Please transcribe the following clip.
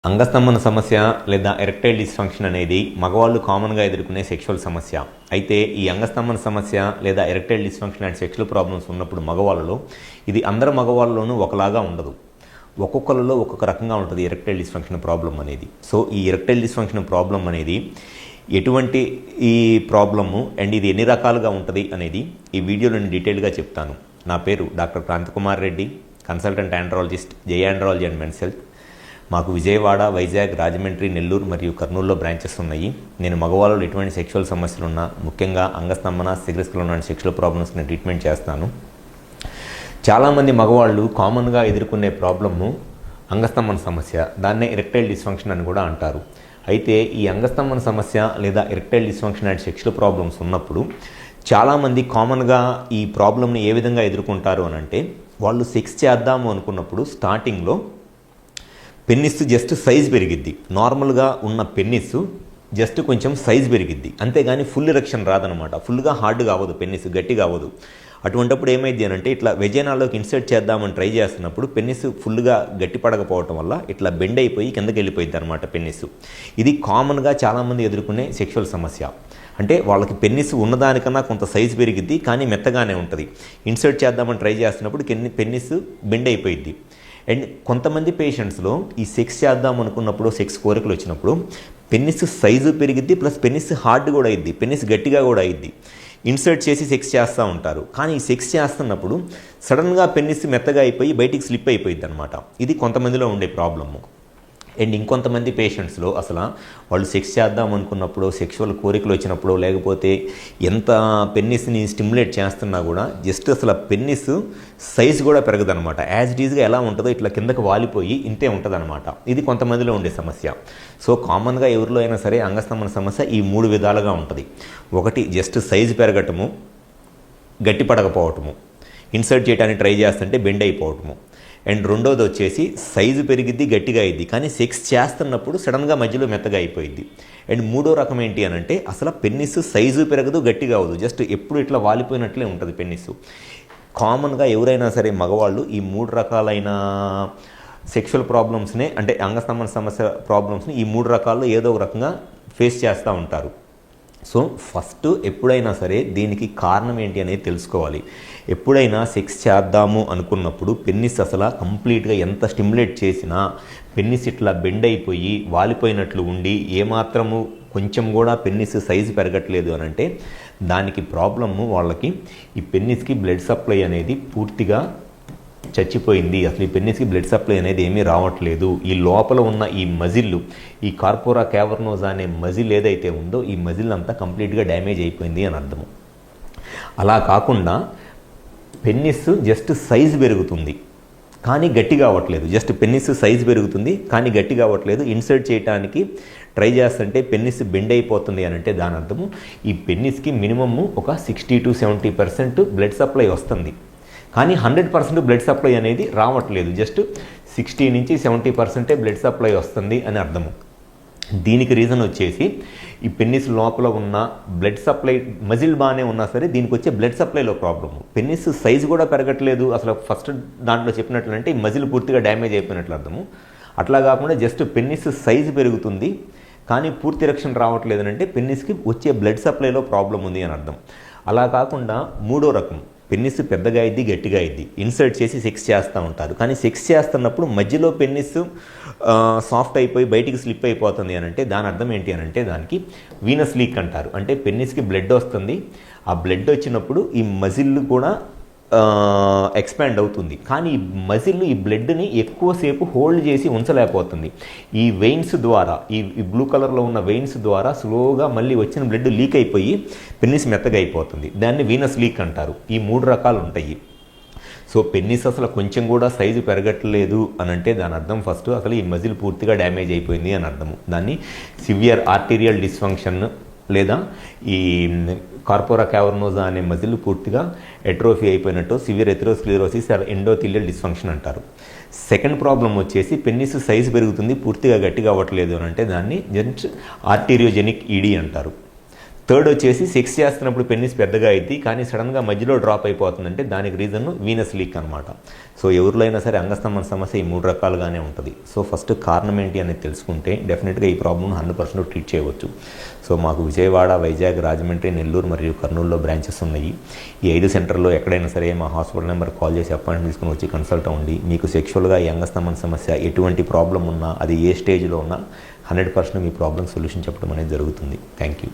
అంగస్తంభన సమస్య లేదా erectile dysfunction అనేది మగవాళ్ళు కామన్గా ఎదుర్కొనే సెక్షువల్ సమస్య. అయితే ఈ అంగస్తంభన సమస్య లేదా erectile dysfunction and sexual problems ఉన్నప్పుడు మగవాళ్ళలో ఇది అందరు మగవాళ్ళలోనూ ఒకలాగా ఉండదు. ఒక్కొక్కరిలో ఒక్కొక్క రకంగా ఉంటుంది ఎరెక్టైల్ డిస్ఫంక్షన్ ప్రాబ్లం అనేది. సో ఈ ఎరెక్టైల్ డిస్ఫంక్షన్ ప్రాబ్లం అనేది ఎటువంటి ఈ ప్రాబ్లము అండ్ ఇది ఎన్ని రకాలుగా ఉంటుంది అనేది ఈ వీడియోలో నేను డీటెయిల్గా చెప్తాను. నా పేరు doctor Kranthi Kumar Reddy, consultant andrologist, జై ఆండ్రాలజీ అండ్ మెన్స్ హెల్త్. మాకు విజయవాడ, వైజాగ్, రాజమండ్రి, నెల్లూరు మరియు కర్నూలులో బ్రాంచెస్ ఉన్నాయి. నేను మగవాళ్ళలో ఎటువంటి సెక్షువల్ సమస్యలు ఉన్నా, ముఖ్యంగా అంగస్తంభన, సిగ్రెస్కులో ఉన్న సెక్షువల్ ప్రాబ్లమ్స్కి నేను ట్రీట్మెంట్ చేస్తాను. చాలామంది మగవాళ్ళు కామన్గా ఎదుర్కొనే ప్రాబ్లము అంగస్తంభన సమస్య, దాన్నే ఎరెక్టైల్ డిస్ఫంక్షన్ అని కూడా అంటారు. అయితే ఈ అంగస్తంభన సమస్య లేదా erectile dysfunction and sexual problems ఉన్నప్పుడు చాలామంది కామన్గా ఈ ప్రాబ్లమ్ని ఏ విధంగా ఎదుర్కొంటారు అని అంటే, వాళ్ళు సెక్స్ చేద్దాము అనుకున్నప్పుడు స్టార్టింగ్లో పెన్నిస్ జస్ట్ సైజ్ పెరిగిద్ది. నార్మల్గా ఉన్న పెన్నిస్ జస్ట్ కొంచెం సైజ్ పెరిగిద్ది, అంతేగాని ఫుల్ ఎరెక్షన్ రాదనమాట. ఫుల్గా హార్డ్గా అవ్వదు, పెన్నిస్ గట్టిగా అవ్వదు. అటువంటిప్పుడు ఏమైంది అని అంటే, ఇట్లా వెజైనాలోకి ఇన్సర్ట్ చేద్దామని ట్రై చేస్తున్నప్పుడు పెన్నిస్ ఫుల్గా గట్టి పడకపోవటం వల్ల ఇట్లా బెండ్ అయిపోయి కిందకి వెళ్ళిపోయింది అనమాట పెన్నిస్. ఇది కామన్గా చాలామంది ఎదుర్కొనే సెక్షువల్ సమస్య. అంటే వాళ్ళకి పెన్నిస్ ఉన్నదానికన్నా కొంత సైజు పెరిగిద్ది, కానీ మెత్తగానే ఉంటుంది. ఇన్సర్ట్ చేద్దామని ట్రై చేస్తున్నప్పుడు పెన్నిస్ బెండ్ అయిపోయింది. అండ్ కొంతమంది పేషెంట్స్లో ఈ సెక్స్ చేద్దాం అనుకున్నప్పుడు, సెక్స్ కోరికలు వచ్చినప్పుడు పెన్నిస్ సైజు పెరిగిద్ది, ప్లస్ పెన్నిస్ హార్డ్ కూడా అయింది, పెన్నిస్ గట్టిగా కూడా అయింది. ఇన్సర్ట్ చేసి సెక్స్ చేస్తూ ఉంటారు, కానీ ఈ సెక్స్ చేస్తున్నప్పుడు సడన్గా పెన్నిస్ మెత్తగా అయిపోయి బయటికి స్లిప్ అయిపోయింది అనమాట. ఇది కొంతమందిలో ఉండే ప్రాబ్లము. అండ్ ఇంకొంతమంది పేషెంట్స్లో అసలు వాళ్ళు సెక్స్ చేద్దాం అనుకున్నప్పుడు, సెక్షువల్ కోరికలు వచ్చినప్పుడు, లేకపోతే ఎంత పెన్నిస్ని స్టిమ్యులేట్ చేస్తున్నా కూడా జస్ట్ అసలు పెన్నిస్ సైజ్ కూడా పెరగదనమాట. యాజ్ ఇట్ ఈజ్గా ఎలా ఉంటుందో ఇట్లా కిందకు వాలిపోయి ఇంతే ఉంటుంది అనమాట. ఇది కొంతమందిలో ఉండే సమస్య. సో కామన్గా ఎవరిలో అయినా సరే అంగస్తంభన సమస్య ఈ 3 విధాలుగా ఉంటుంది. ఒకటి జస్ట్ సైజు పెరగటము, గట్టి పడకపోవటము, ఇన్సర్ట్ చేయడానికి ట్రై చేస్తుంటే బెండ్ అయిపోవటము. అండ్ రెండోది వచ్చేసి సైజు పెరిగిద్ది, గట్టిగా అయింది, కానీ సెక్స్ చేస్తున్నప్పుడు సడన్గా మధ్యలో మెత్తగా అయిపోయింది. అండ్ మూడో రకం ఏంటి అని అంటే, అసలు పెన్నిస్ సైజు పెరగదు, గట్టిగా అవ్వదు, జస్ట్ ఎప్పుడు ఇట్లా వాలిపోయినట్లే ఉంటుంది పెన్నిస్. కామన్గా ఎవరైనా సరే మగవాళ్ళు ఈ 3 రకాలైన సెక్షువల్ ప్రాబ్లమ్స్నే, అంటే అంగస్తంభన సమస్య ప్రాబ్లమ్స్ని ఈ 3 రకాల్లో ఏదో ఒక రకంగా ఫేస్ చేస్తూ ఉంటారు. సో ఫస్ట్ ఎప్పుడైనా సరే దీనికి కారణం ఏంటి అనేది తెలుసుకోవాలి. ఎప్పుడైనా సెక్స్ చేద్దాము అనుకున్నప్పుడు పెన్నిస్ అసలు కంప్లీట్గా ఎంత స్టిమ్యులేట్ చేసినా పెన్నిస్ ఇట్లా బెండ్ అయిపోయి వాలిపోయినట్లు ఉండి ఏమాత్రము కొంచెం కూడా పెన్నిస్ సైజు పెరగట్లేదు అని అంటే, దానికి ప్రాబ్లము వాళ్ళకి ఈ పెన్నిస్కి బ్లడ్ సప్లై అనేది పూర్తిగా చచ్చిపోయింది. అసలు ఈ పెన్నిస్కి బ్లడ్ సప్లై అనేది ఏమీ రావట్లేదు. ఈ లోపల ఉన్న ఈ మజిల్, ఈ కార్పోరా క్యావర్నోసా అనే మజిల్ ఏదైతే ఉందో ఈ మజిల్ అంతా కంప్లీట్గా డ్యామేజ్ అయిపోయింది అని అర్థము. అలా కాకుండా పెన్నిస్ జస్ట్ సైజు పెరుగుతుంది కానీ గట్టిగా అవ్వట్లేదు. జస్ట్ పెన్నిస్ సైజు పెరుగుతుంది కానీ గట్టిగా అవ్వట్లేదు. ఇన్సర్ట్ చేయడానికి ట్రై చేస్తుంటే పెన్నిస్ బెండ్ అయిపోతుంది అని అంటే దాని అర్థము ఈ పెన్నిస్కి మినిమము ఒక 60 to 70% బ్లడ్ సప్లై వస్తుంది, కానీ 100% బ్లడ్ సప్లై అనేది రావట్లేదు. జస్ట్ 60 నుంచి 70% బ్లడ్ సప్లై వస్తుంది అని అర్థము. దీనికి రీజన్ వచ్చేసి ఈ పెన్నిస్ లోపల ఉన్న బ్లడ్ సప్లై, మజిల్ బాగానే ఉన్నా సరే దీనికి వచ్చే బ్లడ్ సప్లైలో ప్రాబ్లము. పెన్నిస్ సైజు కూడా పెరగట్లేదు. అసలు ఫస్ట్ దాంట్లో చెప్పినట్లంటే ఈ మజిల్ పూర్తిగా డ్యామేజ్ అయిపోయినట్లు అర్థము. అట్లా కాకుండా జస్ట్ పెన్నిస్ సైజు పెరుగుతుంది కానీ పూర్తి ఎరెక్షన్ రావట్లేదు అంటే పెన్నిస్కి వచ్చే బ్లడ్ సప్లైలో ప్రాబ్లం ఉంది అని అర్థం. అలా కాకుండా మూడో రకం, పెన్నిస్ పెద్దగా అయింది, గట్టిగా అయింది, ఇన్సర్ట్ చేసి సెక్స్ చేస్తూ ఉంటారు, కానీ సెక్స్ చేస్తున్నప్పుడు మధ్యలో పెన్నిస్ సాఫ్ట్ అయిపోయి బయటికి స్లిప్ అయిపోతుంది అని అంటే దాని అర్థం ఏంటి అని అంటే, దానికి వీనస్ లీక్ అంటారు. అంటే పెన్నిస్కి బ్లడ్ వస్తుంది, ఆ బ్లడ్ వచ్చినప్పుడు ఈ మజిల్ కూడా ఎక్స్పాండ్ అవుతుంది, కానీ ఈ మజిల్ ఈ బ్లడ్ని ఎక్కువసేపు హోల్డ్ చేసి ఉంచలేకపోతుంది. ఈ వెయిన్స్ ద్వారా, ఈ బ్లూ కలర్లో ఉన్న వెయిన్స్ ద్వారా స్లోగా మళ్ళీ వచ్చిన బ్లడ్ లీక్ అయిపోయి పెన్నిస్ మెత్తగా అయిపోతుంది. దాన్ని వీనస్ లీక్ అంటారు. ఈ 3 రకాలు ఉంటాయి. సో పెన్నిస్ అసలు కొంచెం కూడా సైజు పెరగట్లేదు అని అంటే దాని అర్థం ఫస్ట్ అసలు ఈ మజిల్ పూర్తిగా డ్యామేజ్ అయిపోయింది అని అర్థము. దాన్ని సివియర్ ఆర్టీరియల్ డిస్ఫంక్షన్ లేదా ఈ కార్పోరా క్యావర్నోసా అనే మజిల్ పూర్తిగా ఎట్రోఫీ అయిపోయినట్టు severe atherosclerosis or endothelial dysfunction అంటారు. సెకండ్ ప్రాబ్లం వచ్చేసి పెన్నిస్ సైజు పెరుగుతుంది, పూర్తిగా గట్టిగా అవ్వట్లేదు అని అంటే దాన్ని జస్ట్ ఆర్టీరియోజెనిక్ ఈడీ అంటారు. థర్డ్ వచ్చేసి సెక్స్ చేస్తున్నప్పుడు పెన్నిస్ పెద్దగా అయింది కానీ సడన్గా మధ్యలో డ్రాప్ అయిపోతుందంటే దానికి రీజన్ వీనస్ లీక్ అనమాట. సో ఎవరిలో అయినా సరే అంగస్తంభన సమస్య ఈ 3 రకాలుగానే ఉంటుంది. సో ఫస్ట్ కారణం ఏంటి అనేది తెలుసుకుంటే డెఫినెట్గా ఈ ప్రాబ్లమ్ 100% ట్రీట్ చేయవచ్చు. సో మాకు విజయవాడ, వైజాగ్, రాజమండ్రి, నెల్లూరు మరియు కర్నూలులో బ్రాంచెస్ ఉన్నాయి. ఈ 5 సెంటర్లో ఎక్కడైనా సరే మా హాస్పిటల్ నెంబర్ కాల్ చేసి అపాయింట్మెంట్ తీసుకుని వచ్చి కన్సల్ట్ అవ్వండి. మీకు సెక్షువల్గా ఈ అంగస్తంభన సమస్య ఎటువంటి ప్రాబ్లం ఉన్నా అది ఏ స్టేజ్లో ఉన్నా 100% మీ ప్రాబ్లం సొల్యూషన్ చెప్పడం అనేది జరుగుతుంది. Thank you.